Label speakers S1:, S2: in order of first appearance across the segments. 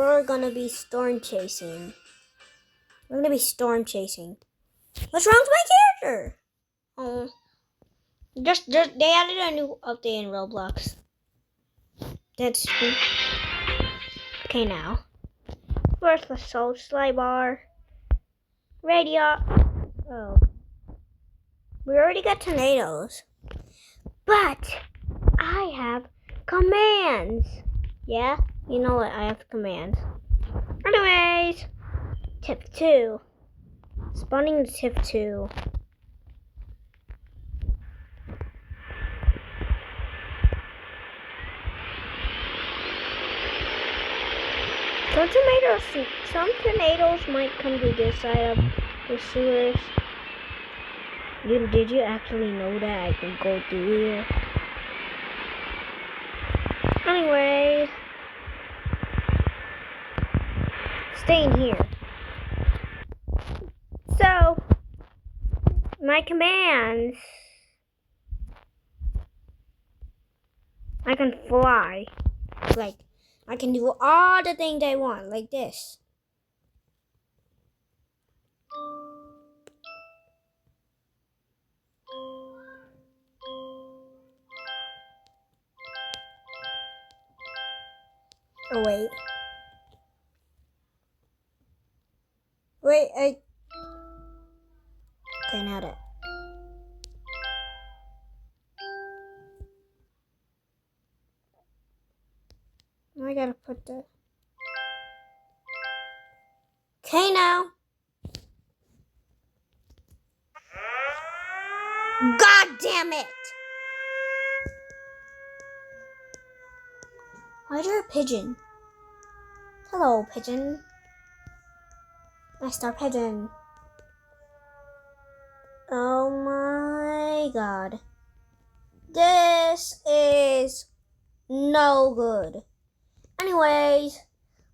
S1: we're gonna be storm chasing. We're gonna be storm chasing. What's wrong with my character? Oh, just they added a new update in Roblox. That's okay now. First, the Soul Slide Bar. Radio. Oh, we already got tornadoes, but I have commands. Yeah, you know what? I have commands. Anyways, tip 2. Spawning to tip 2. Some tornadoes might come to this side of the sewers. Did you actually know that I can go through here? Anyways, stay in here. So, my commands. I can fly. Like, I can do all the things I want, like this. Oh, wait. Okay, now that. I gotta put the... Okay, now. God damn it! Why's there a pigeon? Hello, pigeon. Master pigeon. Oh my god. This is no good. Anyways,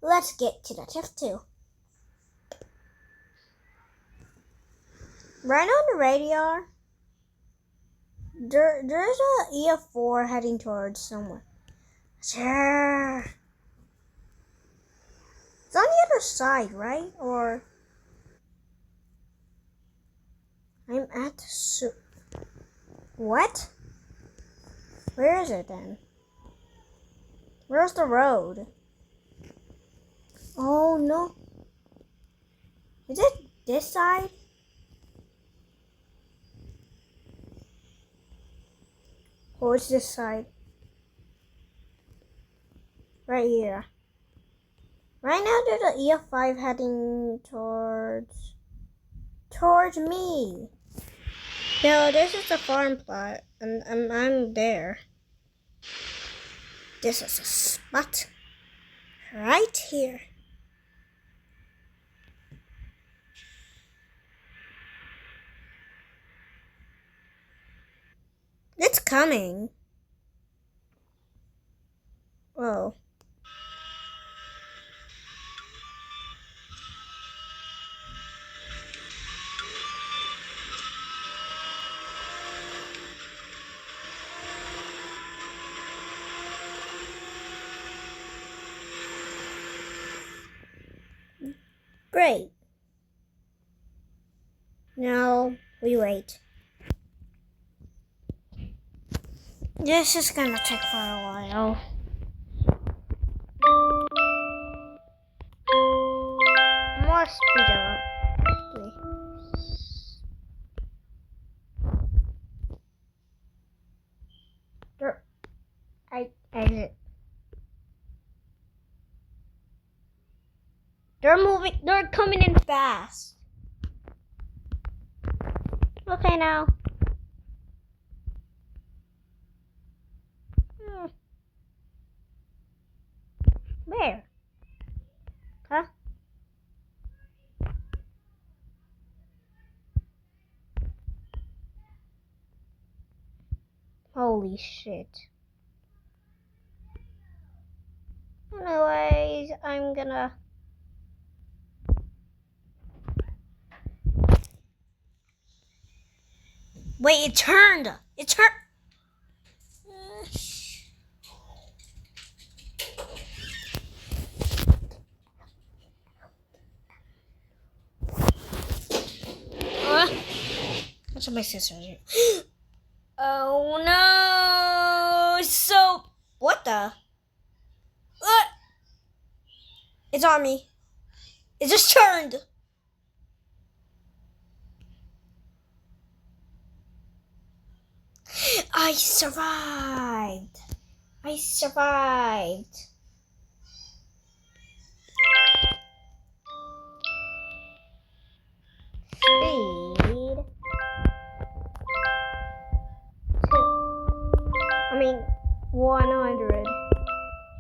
S1: let's get to the tip 2. Right on the radar, there's a EF4 heading towards somewhere. Sure. It's on the other side, right? Or I'm at the what? Where is it then? Where's the road? Oh no. Is it this side? Or it's this side? Right here. Right now there's an EF5 heading towards me. No, this is a farm plot, and I'm there. This is a spot right here. It's coming. Whoa. Great. Now we wait. This is gonna take for a while. More speed up. I exit. They're moving. They're coming in fast. Okay now. Where? Huh? Holy shit. Anyways, I'm gonna... Wait, it turned! It turned! So my sister's here. Oh no! So what the? What? It's on me. It just turned. I survived. I survived. Speed. 100.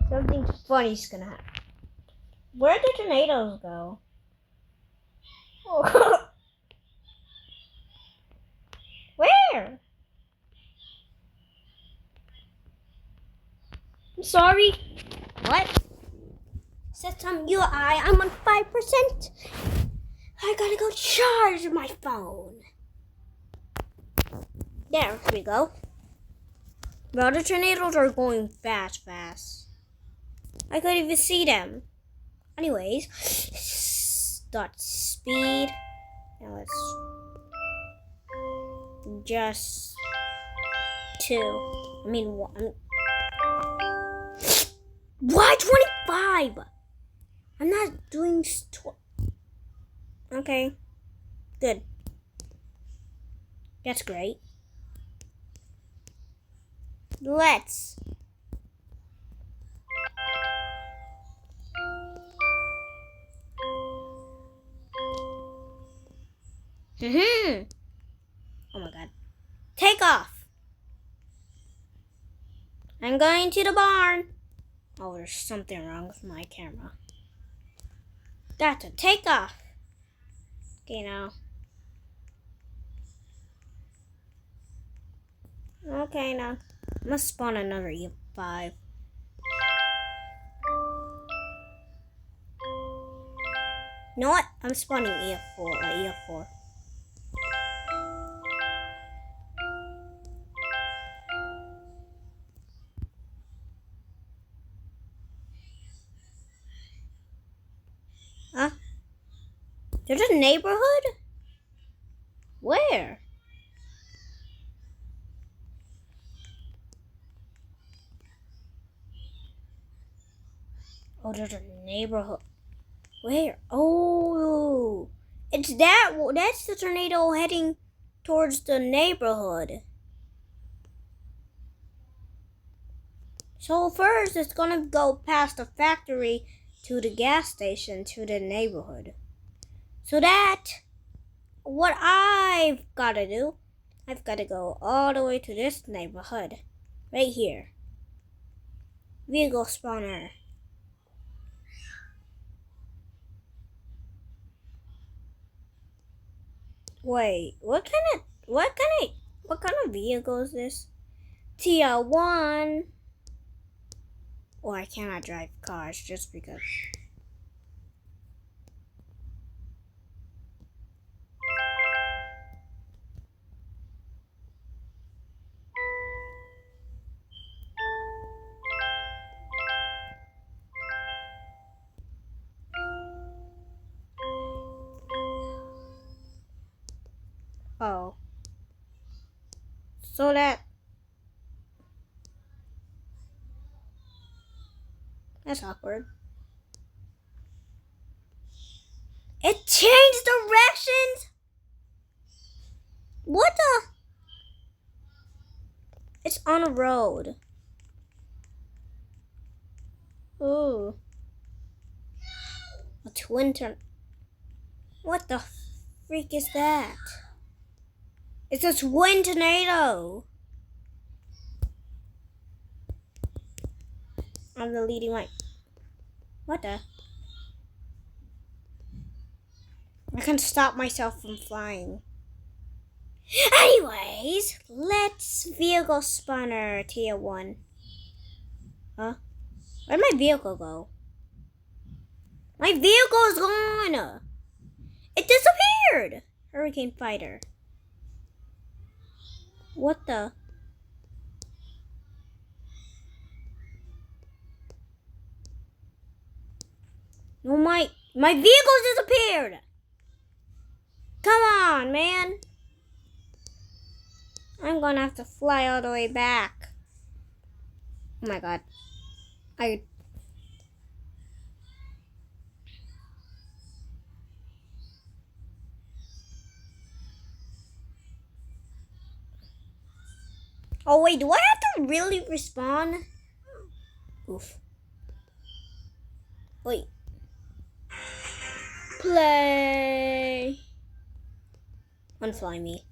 S1: Something funny's gonna happen. Where did the tornadoes go? Oh. Where? I'm sorry. What? System UI, I'm on 5%. I gotta go charge my phone. There we go. Well, the tornadoes are going fast. I couldn't even see them. Anyways, start speed. Now let's just 2. I mean 1. Why 25? I'm not doing. Okay, good. That's great. Let's. Oh my god. Take off. I'm going to the barn. Oh, there's something wrong with my camera. Got to take off. Okay, now. Okay, now. I must spawn another E5. You know what? I'm spawning E4. Huh? There's a neighborhood? Where? Oh, there's a neighborhood. Where? Oh, it's that. That's the tornado heading towards the neighborhood. So first, it's gonna go past the factory to the gas station to the neighborhood. So that, what I've gotta do, I've gotta go all the way to this neighborhood, right here. Vehicle spawner. Wait, what kind of vehicle is this? TL1. Oh, I cannot drive cars just because. Oh. So that's awkward. It changed directions? What the? It's on a road. Ooh. A twin turn. What the freak is that? It's a twin tornado. I'm the leading light. What the? I can't stop myself from flying. Anyways, let's vehicle spawner tier 1. Huh? Where'd my vehicle go? My vehicle is gone! It disappeared! Hurricane fighter. What the? No, my vehicle's disappeared! Come on, man! I'm gonna have to fly all the way back. Oh my god. Oh wait, do I have to really respawn? Oof. Wait. Play. Unfly me.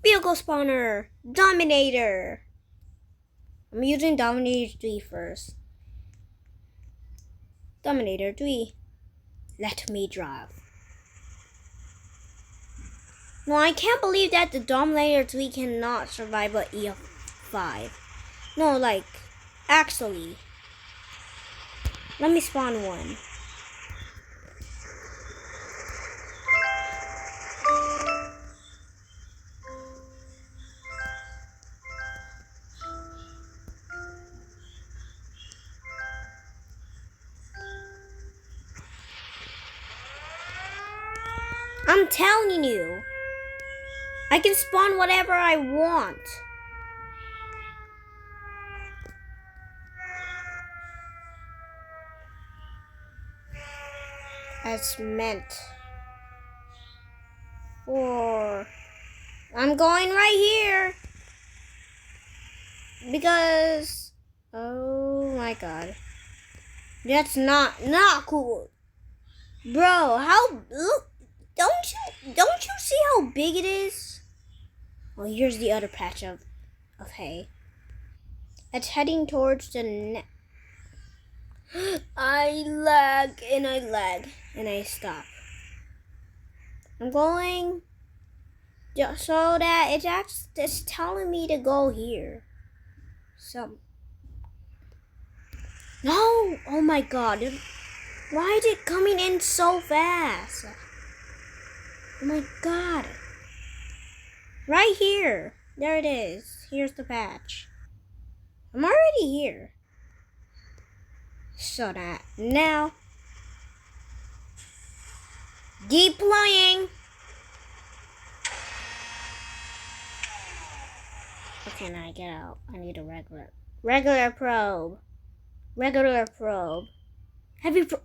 S1: Vehicle spawner. Dominator. I'm using Dominator 3 first. Dominator 3. Let me drive. No, I can't believe that the Dominator 3 cannot survive a EF5. No, like, actually. Let me spawn one. I'm telling you. I can spawn whatever I want. As meant for. I'm going right here. Because, oh my god. That's not cool. Bro, how, look, don't you see how big it is? Well, here's the other patch of hay. It's heading towards the net. I lag and I stop. I'm going so that it's telling me to go here. So no, oh my god, why is it coming in so fast? Oh my god. Right here. There it is. Here's the patch. I'm already here. So that now deploying. Okay, now I get out. I need a regular probe. Regular probe. Heavy probe.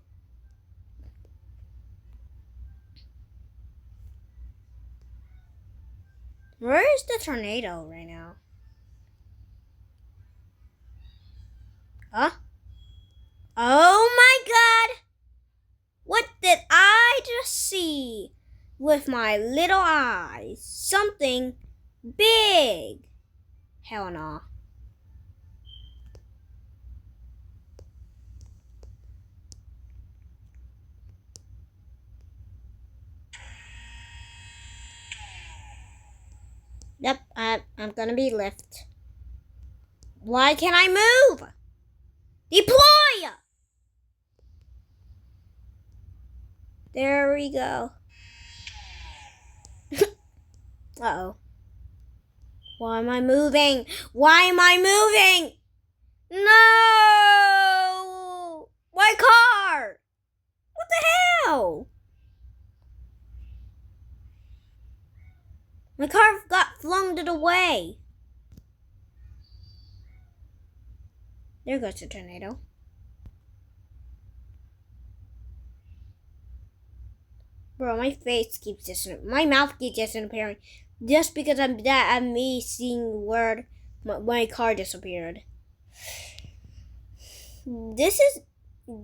S1: Where is the tornado right now? Huh? Oh my god! What did I just see with my little eyes? Something big. Hell no. Yep, I'm gonna be left. Why can't I move? Deploy! There we go. Uh-oh. Why am I moving? Why am I moving? No! My car! What the hell? My car got flung away. There goes the tornado. Bro, my face keeps disappearing. My mouth keeps disappearing. Just because I'm me seeing the word my car disappeared. This is.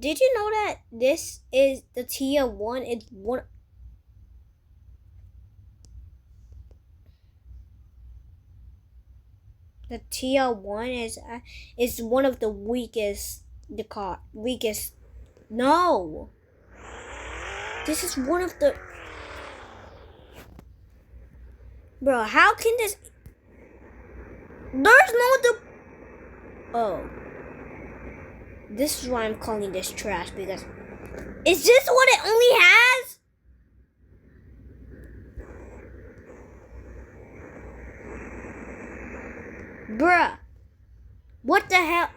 S1: Did you know that this is the tier 1? It's one. The tier 1 is one of the weakest. Weakest. No. This is one of the. Bro, how can this? There's no. Oh. This is why I'm calling this trash, because is this what it only has? Bruh. What the hell?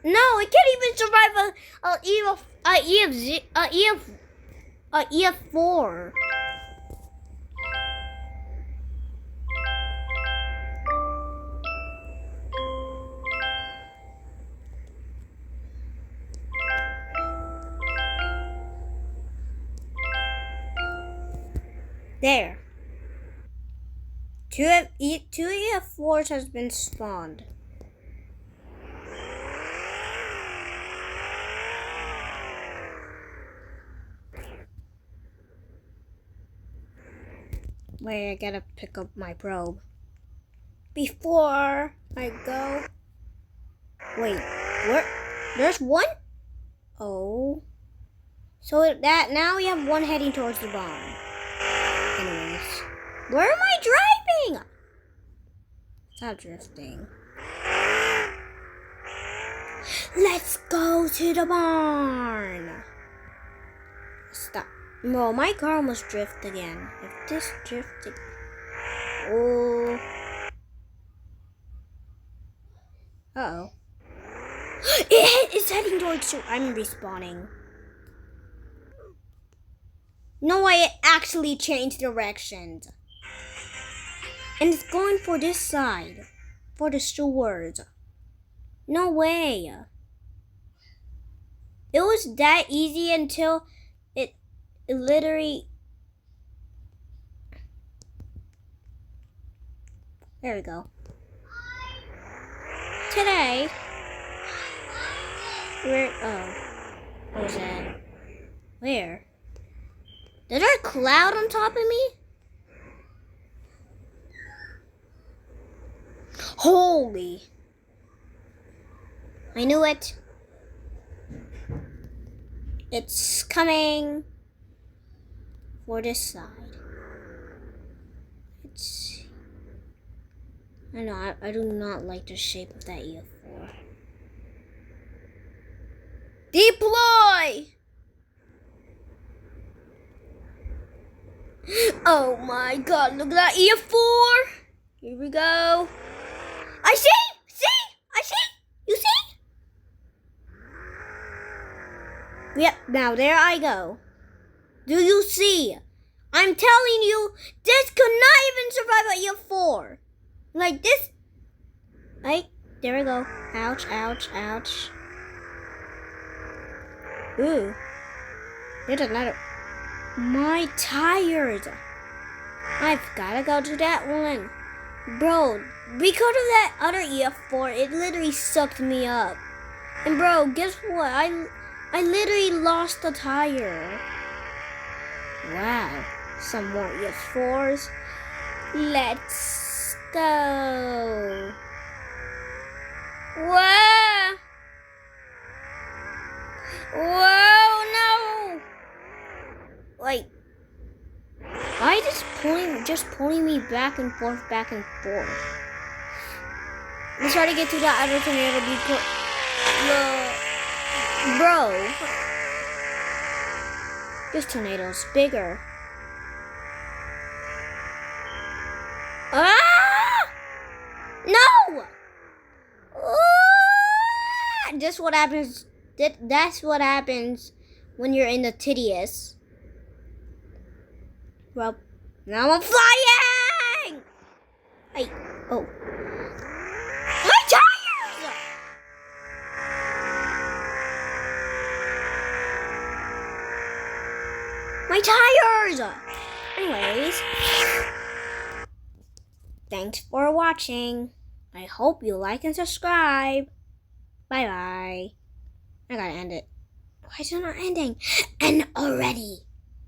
S1: No, it can't even survive a EF4. There. Two EF4s has been spawned. Wait, I gotta pick up my probe. Before I go... Wait, where? There's one? Oh. So that now we have one heading towards the bomb. Anyways. Where am I driving? Stop drifting. Let's go to the barn. Stop. No, my car almost drifted again. If this drifted... Oh. Uh-oh. It's heading towards you. I'm respawning. No way, it actually changed directions. And it's going for this side. For the sewers. No way. It was that easy until it literally... There we go. Today... What was that? Where? Is there a cloud on top of me? Holy. I knew it. It's coming for this side. I know, I do not like the shape of that EF4. Deploy! Oh my god, look at that EF4! Here we go. I see! I see! You see? Yep, now there I go. Do you see? I'm telling you, this could not even survive an EF4. Like this. Right, there we go. Ouch, ouch, ouch. Ooh. There's another. My tires. I've gotta go to that one. Bro, because of that other EF4, it literally sucked me up. And bro, guess what? I literally lost the tire. Wow. Some more EF4s. Let's go. Whoa. Whoa, no. Like, why just pulling me back and forth, back and forth? Let's try to get to that other tornado because, bro, this tornado's bigger. Ah! No! Ah! That's what happens. That's what happens when you're in the tedious. Well, now I'm flying! Oh. My tires! My tires! Anyways, thanks for watching. I hope you like and subscribe. Bye-bye. I gotta end it. Why is it not ending? End already.